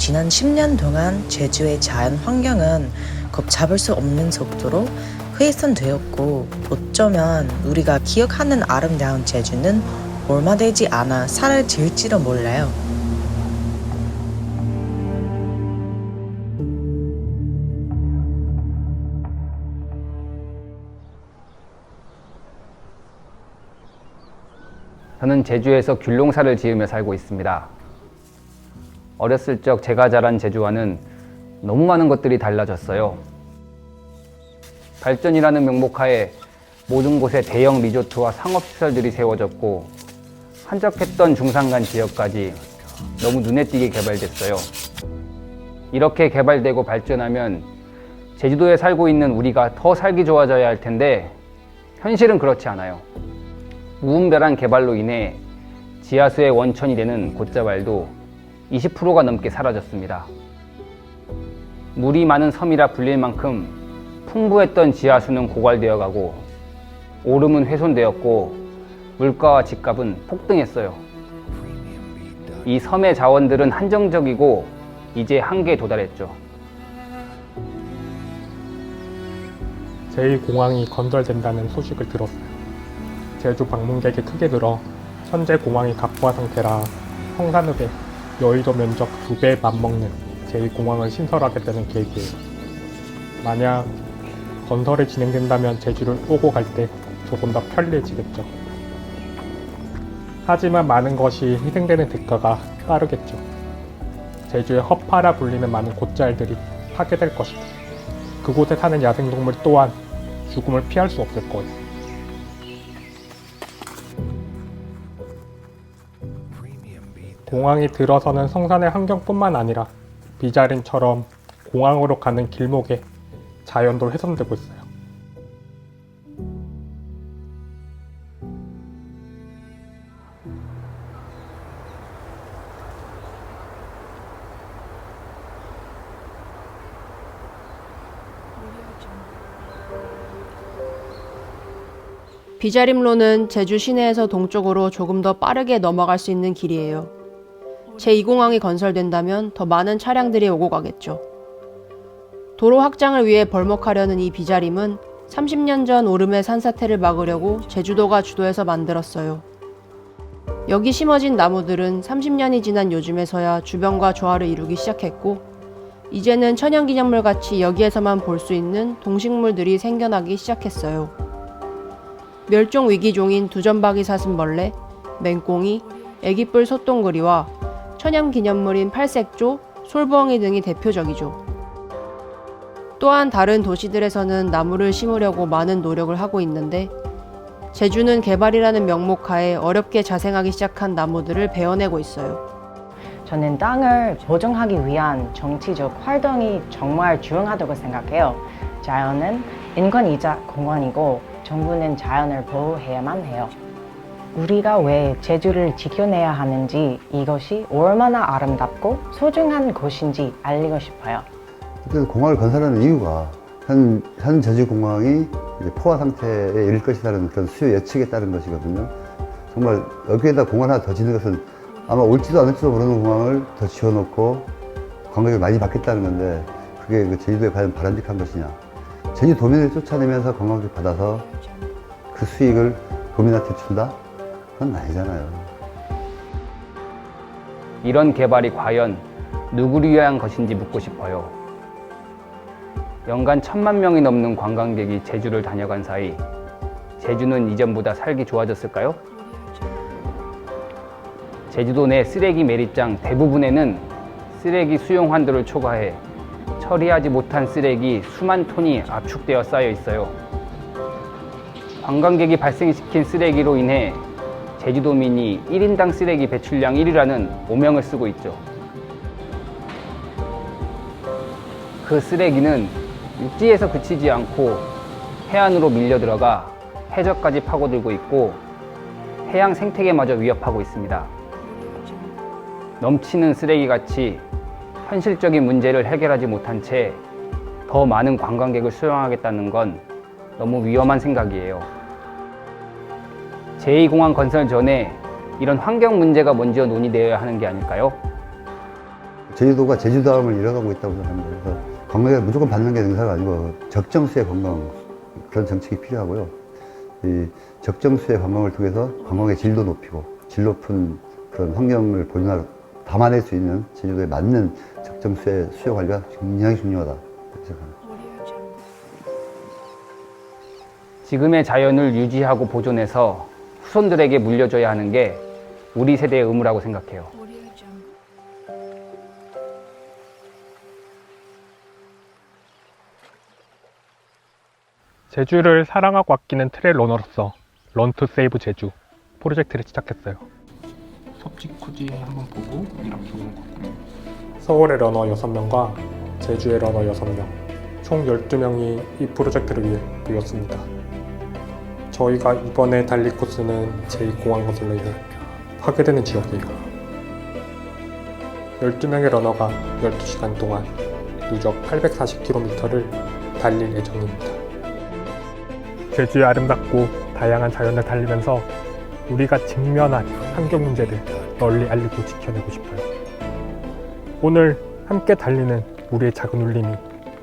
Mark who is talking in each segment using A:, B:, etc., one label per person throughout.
A: 지난 10년 동안 제주의 자연 환경은 걷잡을 수 없는 속도로 훼손되었고, 어쩌면 우리가 기억하는 아름다운 제주는 얼마 되지 않아 사라질지도 몰라요.
B: 저는 제주에서 귤농사를 지으며 살고 있습니다. 어렸을 적 제가 자란 제주와는 너무 많은 것들이 달라졌어요. 발전이라는 명목하에 모든 곳에 대형 리조트와 상업시설들이 세워졌고, 한적했던 중산간 지역까지 너무 눈에 띄게 개발됐어요. 이렇게 개발되고 발전하면 제주도에 살고 있는 우리가 더 살기 좋아져야 할 텐데, 현실은 그렇지 않아요. 무분별한 개발로 인해 지하수의 원천이 되는 곶자왈도 20%가 넘게 사라졌습니다. 물이 많은 섬이라 불릴 만큼 풍부했던 지하수는 고갈되어 가고, 오름은 훼손되었고, 물가와 집값은 폭등했어요. 이 섬의 자원들은 한정적이고 이제 한계에 도달했죠.
C: 제2공항이 건설된다는 소식을 들었어요. 제주 방문객이 크게 늘어 현재 공항이 각부화 상태라 성산읍에 여의도 면적 2배에 맞먹는 제2공항을 신설하게 되는 계획이에요. 만약 건설이 진행된다면 제주를 오고 갈 때 조금 더 편리해지겠죠. 하지만 많은 것이 희생되는 대가가 따르겠죠. 제주의 허파라 불리는 많은 곶자알들이 파괴될 것이고, 그곳에 사는 야생동물 또한 죽음을 피할 수 없을 거예요. 공항이 들어서는 성산의 환경뿐만 아니라 비자림처럼 공항으로 가는 길목에 자연도 훼손되고 있어요.
D: 비자림로는 제주 시내에서 동쪽으로 조금 더 빠르게 넘어갈 수 있는 길이에요. 제2공항이 건설된다면 더 많은 차량들이 오고 가겠죠. 도로 확장을 위해 벌목하려는 이 비자림은 30년 전 오름의 산사태를 막으려고 제주도가 주도해서 만들었어요. 여기 심어진 나무들은 30년이 지난 요즘에서야 주변과 조화를 이루기 시작했고, 이제는 천연기념물 같이 여기에서만 볼 수 있는 동식물들이 생겨나기 시작했어요. 멸종 위기종인 두점박이 사슴벌레, 맹꽁이, 애기뿔 소똥그리와 천연기념물인 팔색조, 솔부엉이 등이 대표적이죠. 또한 다른 도시들에서는 나무를 심으려고 많은 노력을 하고 있는데, 제주는 개발이라는 명목하에 어렵게 자생하기 시작한 나무들을 베어내고 있어요.
E: 저는 땅을 보존하기 위한 정치적 활동이 정말 중요하다고 생각해요. 자연은 인권이자 공원이고 정부는 자연을 보호해야만 해요. 우리가 왜 제주를 지켜내야 하는지, 이것이 얼마나 아름답고 소중한 곳인지 알리고 싶어요.
F: 그래서 공항을 건설하는 이유가 현 제주공항이 이제 포화 상태에 이를 것이라는 그런 수요 예측에 따른 것이거든요. 정말 여기에다 공항 하나 더 짓는 것은 아마 올지도 않을지도 모르는 공항을 더 지어놓고 관광객을 많이 받겠다는 건데, 그게 그 제주도에 과연 바람직한 것이냐. 제주도민을 쫓아내면서 관광객 받아서 그 수익을 도민한테 준다? 그건 아니잖아요.
B: 이런 개발이 과연 누구를 위한 것인지 묻고 싶어요. 연간 1000만 명이 넘는 관광객이 제주를 다녀간 사이, 제주는 이전보다 살기 좋아졌을까요? 제주도 내 쓰레기 매립장 대부분에는 쓰레기 수용 한도를 초과해 처리하지 못한 쓰레기 수만 톤이 압축되어 쌓여 있어요. 관광객이 발생시킨 쓰레기로 인해 제주도민이 1인당 쓰레기 배출량 1위라는 오명을 쓰고 있죠. 그 쓰레기는 육지에서 그치지 않고 해안으로 밀려 들어가 해저까지 파고들고 있고, 해양 생태계마저 위협하고 있습니다. 넘치는 쓰레기같이 현실적인 문제를 해결하지 못한 채 더 많은 관광객을 수용하겠다는 건 너무 위험한 생각이에요. 제2공항 건설 전에 이런 환경 문제가 먼저 논의되어야 하는 게 아닐까요?
F: 제주도가 제주다움을 잃어가고 있다고 생각합니다. 그래서 관광에 무조건 받는 게 능사가 아니고 적정수의 관광, 그런 정책이 필요하고요. 이 적정수의 관광을 통해서 관광의 질도 높이고 질 높은 그런 환경을 담아낼 수 있는 제주도에 맞는 적정수의 수요 관리가 굉장히 중요하다 생각합니다.
B: 지금의 자연을 유지하고 보존해서 후손들에게 물려줘야 하는 게 우리 세대의 의무라고 생각해요.
C: 제주를 사랑하고 아끼는 트레일 러너로서 런투 세이브 제주 프로젝트를 시작했어요. 섭지쿠지 한번 보고 이렇게 오는 거고. 서울의 러너 6명과 제주의 러너 6명, 총 12명이 이 프로젝트를 위해 모였습니다. 저희가 이번에 달릴 코스는 제2공항 건설로 인해 파괴되는 지역이에요. 12명의 러너가 12시간 동안 누적 840km를 달릴 예정입니다. 제주의 아름답고 다양한 자연을 달리면서 우리가 직면한 환경 문제를 널리 알리고 지켜내고 싶어요. 오늘 함께 달리는 우리의 작은 울림이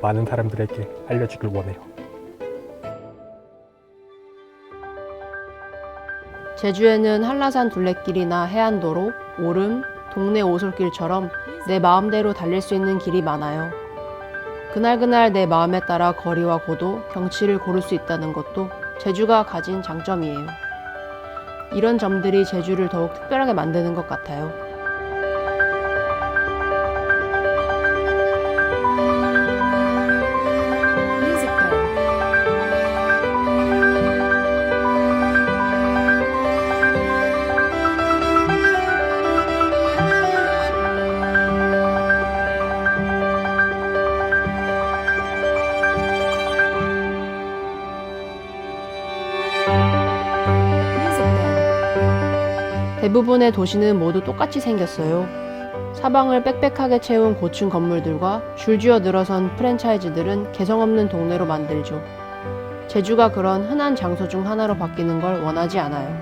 C: 많은 사람들에게 알려지길 원해요.
D: 제주에는 한라산 둘레길이나 해안도로, 오름, 동네 오솔길처럼 내 마음대로 달릴 수 있는 길이 많아요. 그날그날 내 마음에 따라 거리와 고도, 경치를 고를 수 있다는 것도 제주가 가진 장점이에요. 이런 점들이 제주를 더욱 특별하게 만드는 것 같아요. 대부분의 도시는 모두 똑같이 생겼어요. 사방을 빽빽하게 채운 고층 건물들과 줄지어 늘어선 프랜차이즈들은 개성 없는 동네로 만들죠. 제주가 그런 흔한 장소 중 하나로 바뀌는 걸 원하지 않아요.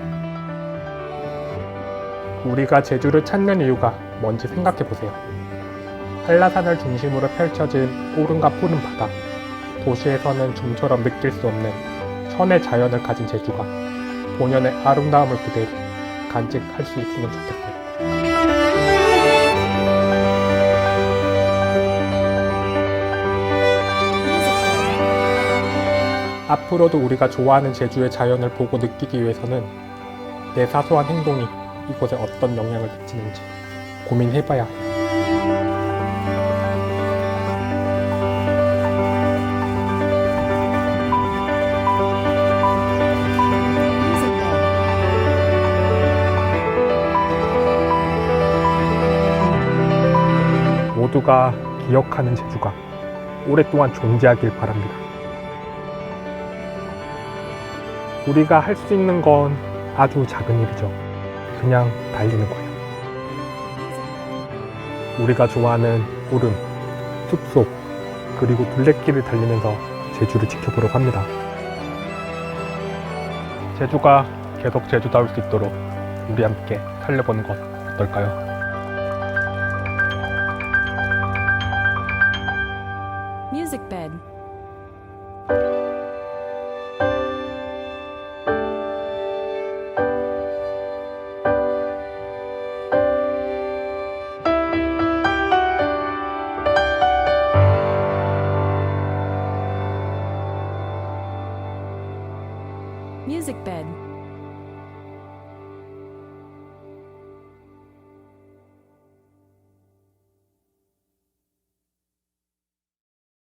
C: 우리가 제주를 찾는 이유가 뭔지 생각해보세요. 한라산을 중심으로 펼쳐진 오름과 푸른 바다, 도시에서는 좀처럼 느낄 수 없는 천의 자연을 가진 제주가 본연의 아름다움을 그대로 간직할 수 있으면 좋겠어요. 앞으로도 우리가 좋아하는 제주의 자연을 보고 느끼기 위해서는 내 사소한 행동이 이곳에 어떤 영향을 미치는지 고민해봐야 해요. 모두가 기억하는 제주가 오랫동안 존재하길 바랍니다. 우리가 할 수 있는 건 아주 작은 일이죠. 그냥 달리는 거예요. 우리가 좋아하는 오름, 숲속, 그리고 둘레길을 달리면서 제주를 지켜보려고 합니다. 제주가 계속 제주다울 수 있도록 우리 함께 달려보는 것 어떨까요?
G: Music bed. Music bed.